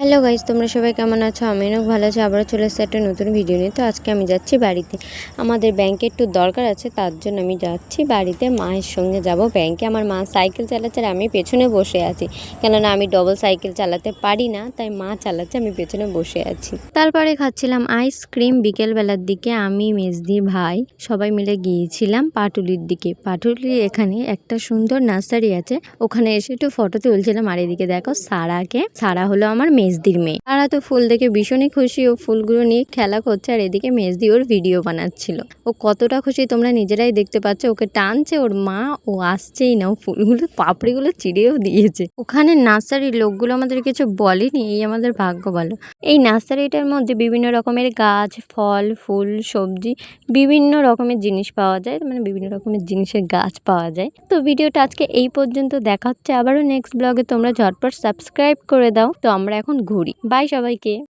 Hello guys, তোমরা সবাই কেমন আছো? আমি অনেক ভালো আছি। আবারও চলে এসেছি একটা নতুন ভিডিও নিয়ে। তো আজকে আমি যাচ্ছি বাড়িতে, আমাদের ব্যাংকে একটু দরকার আছে, তার জন্য আমি যাচ্ছি বাড়িতে। মায়ের সঙ্গে যাব ব্যাংকে। আমার মা সাইকেল চালাচ্ছে আর আমি পেছনে বসে আছি, কেননা আমি ডবল সাইকেল চালাতে পারি না, তাই মা চালাচ্ছে, আমি পেছনে বসে আছি। তারপরে খাচ্ছিলাম আইসক্রিম। বিকেলবেলার দিকে আমি, মেজদি, ভাই সবাই মিলে গিয়েছিলাম পাটুলির দিকে। পাটুলির এখানে একটা সুন্দর নার্সারি আছে, ওখানে এসে একটু ফটো তুলছিলাম। আর এদিকে দেখো সারা হলো আমার মেজদির মেয়ে। সারা তো ফুল দেখে ভীষণই খুশি, ও ফুলগুলো নিয়ে খেলা করছে। আর এদিকে মেজদি ওর ভিডিও বানাচ্ছিল। ও কতটা খুশি তোমরা নিজেরাই দেখতে পাচ্ছ। ওকে টানছে ওর মা, ও আসছেই না। ও ফুলগুলো পাপড়িগুলো চিড়েও দিয়েছে। ওখানে নার্সারির লোকগুলো আমাদের কিছু বলেনি, এই আমাদের ভাগ্য ভালো। এই নার্সারিটার মধ্যে বিভিন্ন রকমের গাছ, ফল, ফুল, সবজি, বিভিন্ন রকমের জিনিস পাওয়া যায়, মানে বিভিন্ন রকমের জিনিসের গাছ পাওয়া যায়। তো ভিডিওটা আজকে এই পর্যন্ত, দেখা হচ্ছে আবারও নেক্সট ব্লগে। তোমরা ঝটপট সাবস্ক্রাইব করে দাও। তো আমরা এখন ঘুরি। বাই সবাইকে।